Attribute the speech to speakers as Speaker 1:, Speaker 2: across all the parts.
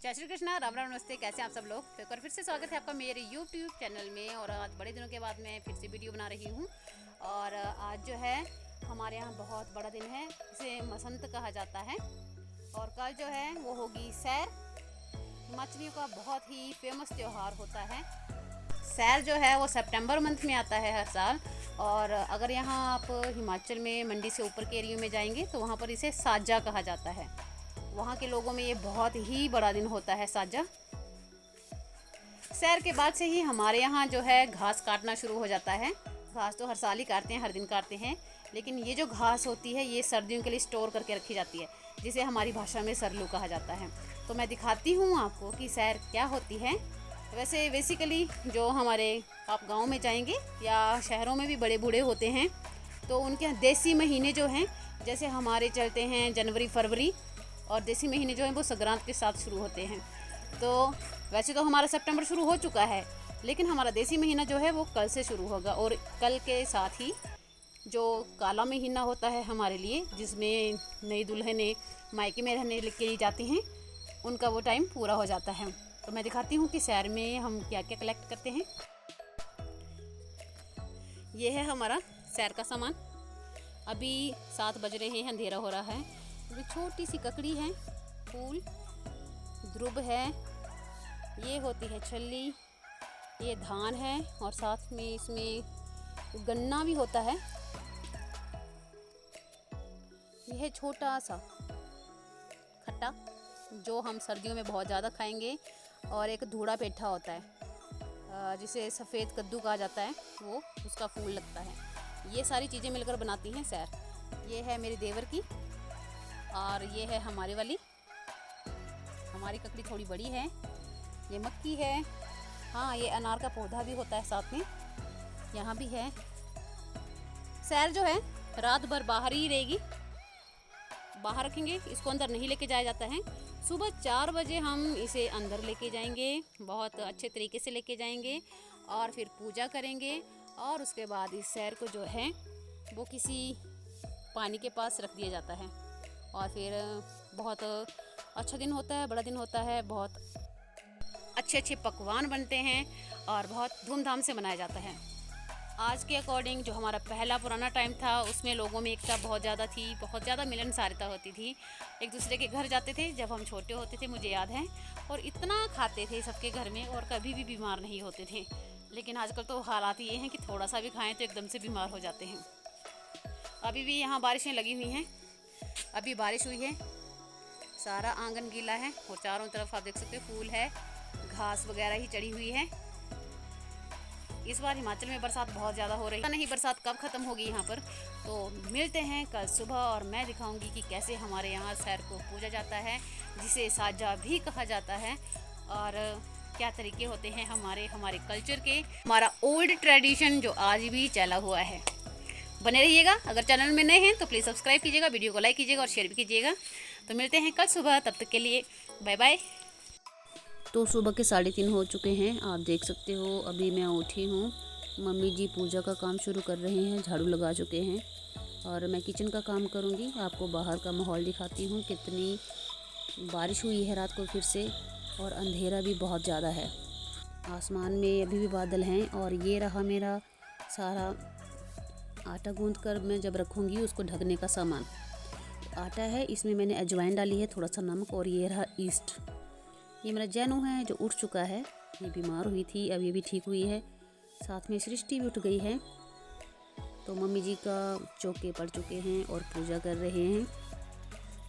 Speaker 1: जय श्री कृष्णा, राम राम, नमस्ते। कैसे हैं आप सब लोग। तो एक बार फिर से स्वागत है आपका मेरे YouTube चैनल में। और आज बड़े दिनों के बाद मैं फिर से वीडियो बना रही हूँ। और आज जो है हमारे यहाँ बहुत बड़ा दिन है, इसे मसंत कहा जाता है। और कल जो है वो होगी सैर। हिमाचलियों का बहुत ही फेमस त्यौहार होता है। सैर जो है वो सितंबर मंथ में आता है हर साल। और अगर यहाँ आप हिमाचल में मंडी से ऊपर के एरिया में जाएंगे तो वहाँ पर इसे साजा कहा जाता है। वहाँ के लोगों में ये बहुत ही बड़ा दिन होता है साजा। सैर के बाद से ही हमारे यहाँ जो है घास काटना शुरू हो जाता है। घास तो हर साल ही काटते हैं, हर दिन काटते हैं, लेकिन ये जो घास होती है ये सर्दियों के लिए स्टोर करके रखी जाती है, जिसे हमारी भाषा में सरलू कहा जाता है। तो मैं दिखाती हूँ आपको कि सैर क्या होती है। वैसे बेसिकली जो हमारे आप गाँव में जाएंगे या शहरों में भी बड़े बूढ़े होते हैं तो उनके यहाँ देसी महीने जो हैं, जैसे हमारे चलते हैं जनवरी फरवरी, और देसी महीने जो हैं वो संक्रांत के साथ शुरू होते हैं। तो वैसे तो हमारा सितंबर शुरू हो चुका है, लेकिन हमारा देसी महीना जो है वो कल से शुरू होगा। और कल के साथ ही जो काला महीना होता है हमारे लिए, जिसमें नई दुल्हनें मायके में रहने के लिए जाती हैं, उनका वो टाइम पूरा हो जाता है। तो मैं दिखाती हूँ कि सैर में हम क्या क्या कलेक्ट करते हैं। ये है हमारा सैर का सामान। अभी 7 बज रहे हैं, अंधेरा हो रहा है। ये छोटी सी ककड़ी है, फूल, ध्रुव है, ये होती है छल्ली, ये धान है, और साथ में इसमें गन्ना भी होता है। यह है छोटा सा खट्टा जो हम सर्दियों में बहुत ज़्यादा खाएंगे। और एक धूड़ा पेठा होता है जिसे सफ़ेद कद्दू कहा जाता है, वो उसका फूल लगता है। ये सारी चीज़ें मिलकर बनाती हैं सैर। ये है मेरे देवर की, और ये है हमारे वाली। हमारी ककड़ी थोड़ी बड़ी है। ये मक्की है। हाँ, ये अनार का पौधा भी होता है साथ में, यहाँ भी है। सैर जो है रात भर बाहर ही रहेगी, बाहर रखेंगे इसको, अंदर नहीं लेके जाया जाता है। सुबह 4 बजे हम इसे अंदर लेके जाएंगे, बहुत अच्छे तरीके से लेके जाएंगे, और फिर पूजा करेंगे। और उसके बाद इस सैर को जो है वो किसी पानी के पास रख दिया जाता है। और फिर बहुत अच्छा दिन होता है, बड़ा दिन होता है, बहुत अच्छे अच्छे पकवान बनते हैं और बहुत धूमधाम से मनाया जाता है। आज के अकॉर्डिंग जो हमारा पहला पुराना टाइम था उसमें लोगों में एकता बहुत ज़्यादा थी, बहुत ज़्यादा मिलनसारता होती थी। एक दूसरे के घर जाते थे जब हम छोटे होते थे, मुझे याद है, और इतना खाते थे सबके घर में, और कभी भी बीमार नहीं होते थे। लेकिन आजकल तो हालात ये हैं कि थोड़ा सा भी खाएं तो एकदम से बीमार हो जाते हैं। अभी भी यहाँ बारिशें लगी हुई हैं, अभी बारिश हुई है, सारा आंगन गीला है, और चारों तरफ आप देख सकते हो फूल है, घास वगैरह ही चढ़ी हुई है। इस बार हिमाचल में बरसात बहुत ज़्यादा हो रही है, नहीं बरसात कब ख़त्म होगी यहाँ पर। तो मिलते हैं कल सुबह, और मैं दिखाऊंगी कि कैसे हमारे यहाँ सैर को पूजा जाता है, जिसे साजा भी कहा जाता है, और क्या तरीके होते हैं हमारे कल्चर के, हमारा ओल्ड ट्रेडिशन जो आज भी चला हुआ है। बने रहिएगा। अगर चैनल में नए हैं तो प्लीज़ सब्सक्राइब कीजिएगा, वीडियो को लाइक कीजिएगा और शेयर भी कीजिएगा। तो मिलते हैं कल सुबह, तब तक के लिए बाय बाय। तो सुबह के 3:30 हो चुके हैं, आप देख सकते हो। अभी मैं उठी हूँ, मम्मी जी पूजा का काम शुरू कर रहे हैं, झाड़ू लगा चुके हैं, और मैं किचन का काम करूँगी। आपको बाहर का माहौल दिखाती हूँ, कितनी बारिश हुई है रात को फिर से, और अंधेरा भी बहुत ज़्यादा है। आसमान में अभी भी बादल हैं। और ये रहा मेरा सारा आटा गूंद कर मैं जब रखूँगी उसको ढकने का सामान। आटा है, इसमें मैंने अजवाइन डाली है, थोड़ा सा नमक, और ये रहा ईस्ट। ये मेरा जैनू है जो उठ चुका है, ये बीमार हुई थी, अब ये भी ठीक हुई है। साथ में सृष्टि भी उठ गई है। तो मम्मी जी का चौके पड़ चुके हैं और पूजा कर रहे हैं।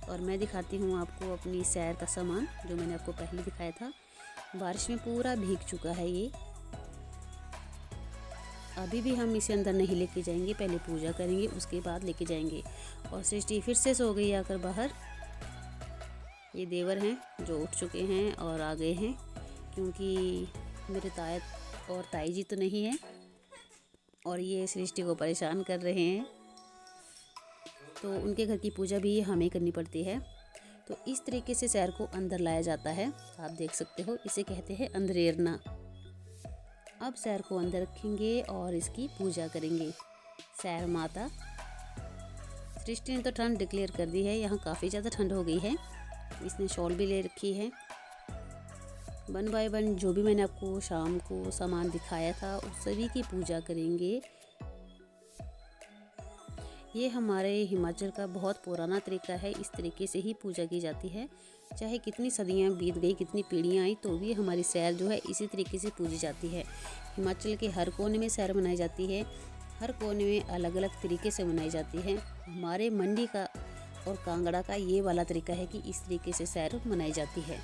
Speaker 1: और मैं दिखाती हूँ आपको अपनी सैर का सामान, जो मैंने आपको पहले दिखाया था। बारिश में पूरा भीग चुका है ये। अभी भी हम इसे अंदर नहीं लेके जाएंगे, पहले पूजा करेंगे उसके बाद लेके जाएंगे। और सृष्टि फिर से सो गई आकर बाहर। ये देवर हैं जो उठ चुके हैं और आ गए हैं, क्योंकि मेरे ताया और ताई जी तो नहीं हैं, और ये सृष्टि को परेशान कर रहे हैं। तो उनके घर की पूजा भी हमें करनी पड़ती है। तो इस तरीके से सैर को अंदर लाया जाता है, आप देख सकते हो, इसे कहते हैं अंदरेरना। अब सैर को अंदर रखेंगे और इसकी पूजा करेंगे। सैर माता सृष्टि ने तो ठंड डिक्लेयर कर दी है, यहाँ काफ़ी ज़्यादा ठंड हो गई है। इसने शॉल भी ले रखी है। वन बाय वन जो भी मैंने आपको शाम को सामान दिखाया था उस सभी की पूजा करेंगे। ये हमारे हिमाचल का बहुत पुराना तरीका है, इस तरीके से ही पूजा की जाती है। चाहे कितनी सदियां बीत गई, कितनी पीढ़ियां आई, तो भी हमारी सैर जो है इसी तरीके से पूजी जाती है। हिमाचल के हर कोने में सैर मनाई जाती है, हर कोने में अलग अलग तरीके से मनाई जाती है। हमारे मंडी का और कांगड़ा का ये वाला तरीका है कि इस तरीके से सैर मनाई जाती है।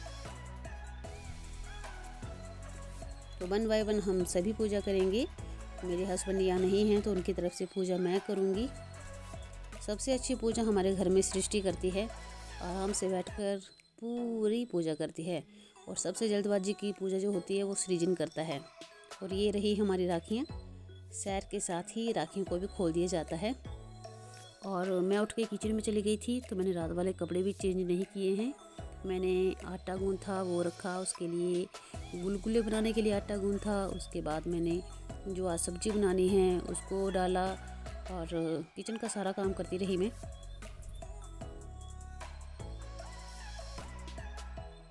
Speaker 1: तो वन बाय वन हम सभी पूजा करेंगे। मेरे हस्बैंड यहाँ नहीं हैं तो उनकी तरफ से पूजा मैं करूँगी। सबसे अच्छी पूजा हमारे घर में सृष्टि करती है, आराम से बैठकर पूरी पूजा करती है। और सबसे जल्दबाजी की पूजा जो होती है वो सृजन करता है। और ये रही हमारी राखियाँ। सैर के साथ ही राखियों को भी खोल दिया जाता है। और मैं उठ के किचन में चली गई थी तो मैंने रात वाले कपड़े भी चेंज नहीं किए हैं। मैंने आटा गूंथा वो रखा, उसके लिए गुलगुले बनाने के लिए आटा गूंथा। उसके बाद मैंने जो आज सब्जी बनानी है उसको डाला और किचन का सारा काम करती रही मैं।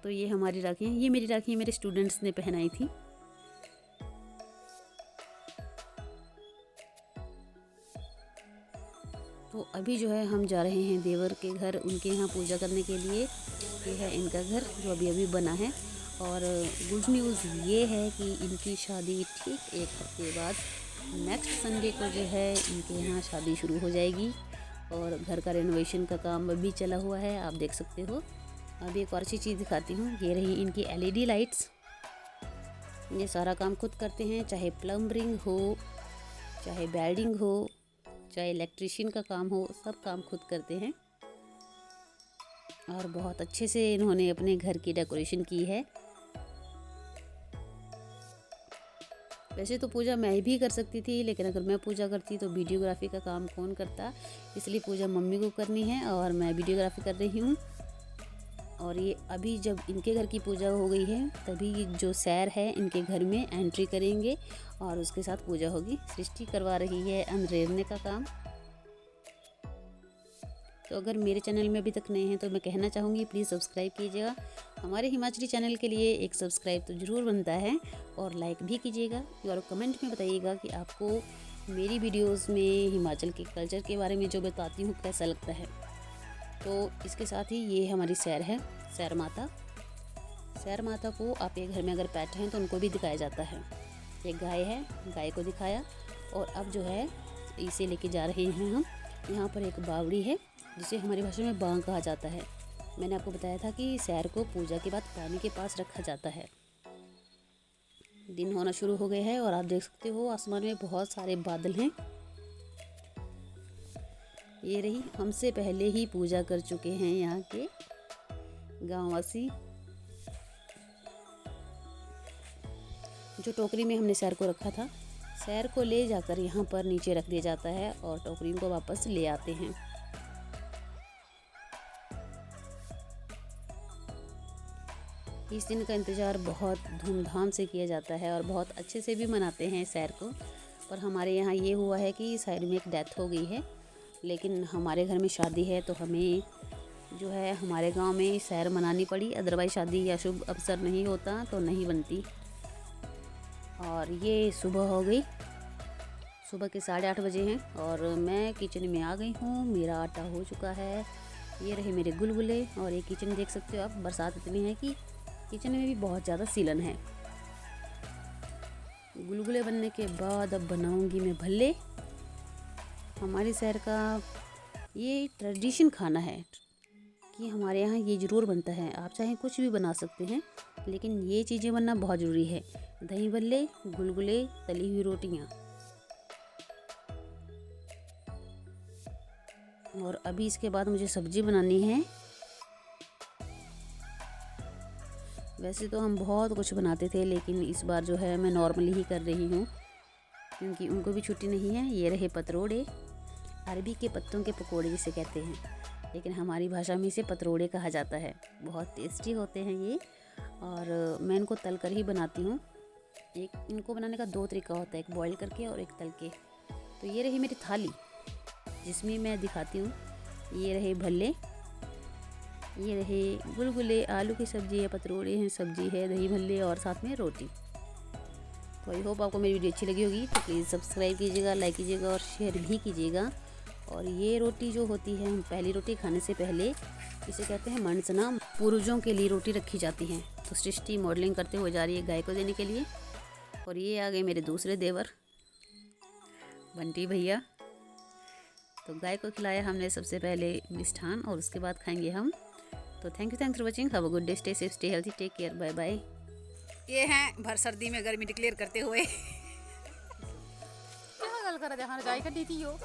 Speaker 1: तो ये हमारी राखी है, ये मेरी राखी है, मेरे स्टूडेंट्स ने पहनाई थी। तो अभी जो है हम जा रहे हैं देवर के घर, उनके यहाँ पूजा करने के लिए। ये है इनका घर जो अभी अभी बना है। और गुड न्यूज़ ये है कि इनकी शादी ठीक एक हफ्ते बाद नेक्स्ट संडे को जो है इनके यहाँ शादी शुरू हो जाएगी। और घर का रेनोवेशन का काम अभी चला हुआ है, आप देख सकते हो। अभी एक और अच्छी चीज़ दिखाती हूँ, ये रही इनकी LED लाइट्स। ये सारा काम खुद करते हैं, चाहे प्लम्बरिंग हो, चाहे वेल्डिंग हो, चाहे इलेक्ट्रिशियन का काम हो, सब काम खुद करते हैं। और बहुत अच्छे से इन्होंने अपने घर की डेकोरेशन की है। वैसे तो पूजा मैं भी कर सकती थी, लेकिन अगर मैं पूजा करती तो वीडियोग्राफी का काम कौन करता, इसलिए पूजा मम्मी को करनी है और मैं वीडियोग्राफी कर रही हूँ। और ये अभी जब इनके घर की पूजा हो गई है तभी जो सैर है इनके घर में एंट्री करेंगे और उसके साथ पूजा होगी। सृष्टि करवा रही है अंधेरने का काम। तो अगर मेरे चैनल में अभी तक नए हैं तो मैं कहना चाहूँगी प्लीज़ सब्सक्राइब कीजिएगा। हमारे हिमाचली चैनल के लिए एक सब्सक्राइब तो ज़रूर बनता है और लाइक भी कीजिएगा। और कमेंट में बताइएगा कि आपको मेरी वीडियोस में हिमाचल के कल्चर के बारे में जो बताती हूँ कैसा लगता है। तो इसके साथ ही ये हमारी सैर है, सैर माता। सैर माता को आपके घर में अगर पेट हैं तो उनको भी दिखाया जाता है। एक गाय है, गाय को दिखाया। और अब जो है इसे लेके जा रहे हैं हम। यहाँ पर एक बावड़ी है जिसे हमारी भाषा में बांग कहा जाता है। मैंने आपको बताया था कि सैर को पूजा के बाद पानी के पास रखा जाता है। दिन होना शुरू हो गए हैं और आप देख सकते हो आसमान में बहुत सारे बादल हैं। ये रही, हमसे पहले ही पूजा कर चुके हैं यहाँ के गाँववासी। जो टोकरी में हमने सैर को रखा था, सैर को ले जाकर यहाँ पर नीचे रख दिया जाता है और टोकरी को वापस ले आते हैं। इस दिन का इंतज़ार बहुत धूमधाम से किया जाता है और बहुत अच्छे से भी मनाते हैं सैर को। पर हमारे यहाँ ये हुआ है कि साइड में एक डेथ हो गई है, लेकिन हमारे घर में शादी है तो हमें जो है हमारे गांव में सैर मनानी पड़ी। अदरवाइज शादी या शुभ अवसर नहीं होता तो नहीं बनती। और ये सुबह हो गई, सुबह के 8:30 बजे हैं और मैं किचन में आ गई हूँ। मेरा आटा हो चुका है। ये रहे मेरे गुलगुले। और ये किचन देख सकते हो आप, बरसात इतनी है कि किचन में भी बहुत ज़्यादा सीलन है। गुलगुले बनने के बाद अब बनाऊंगी मैं भल्ले। हमारी शहर का ये ट्रेडिशन खाना है कि हमारे यहाँ ये ज़रूर बनता है। आप चाहे कुछ भी बना सकते हैं, लेकिन ये चीज़ें बनना बहुत ज़रूरी है। दही भल्ले, गुलगुले, तली हुई रोटियाँ। और अभी इसके बाद मुझे सब्ज़ी बनानी है। वैसे तो हम बहुत कुछ बनाते थे, लेकिन इस बार जो है मैं नॉर्मली ही कर रही हूँ क्योंकि उनको भी छुट्टी नहीं है। ये रहे पतरोड़े, अरबी के पत्तों के पकोड़े जिसे कहते हैं, लेकिन हमारी भाषा में इसे पतरोड़े कहा जाता है। बहुत टेस्टी होते हैं ये और मैं इनको तल कर ही बनाती हूँ। एक इनको बनाने का 2 तरीका होता है, एक बॉईल करके और एक तल के। तो ये रही मेरी थाली जिसमें मैं दिखाती हूँ। ये रहे भल्ले, ये रहे गुलगुले, आलू की सब्ज़ी है, पतरोड़े हैं, सब्ज़ी है, दही भल्ले और साथ में रोटी। तो आई होप आपको मेरी वीडियो अच्छी लगी होगी। तो प्लीज़ सब्सक्राइब कीजिएगा, लाइक कीजिएगा और शेयर भी कीजिएगा। और ये रोटी जो होती है, हम पहली रोटी खाने से पहले इसे कहते हैं मंसना, पूर्वजों के लिए रोटी रखी जाती है। तो सृष्टि मॉडलिंग करते हुए जा रही है गाय को देने के लिए। और ये आ गए मेरे दूसरे देवर बंटी भैया। तो गाय को खिलाया हमने सबसे पहले मिष्ठान और उसके बाद खाएंगे हम। तो thank you for watching. Have a good day, stay safe, stay healthy, take care, bye bye. ये हैं भर सर्दी में गर्मी डिक्लेयर करते हुए क्या गल कर रहे हैं, गाय का दी थी यो।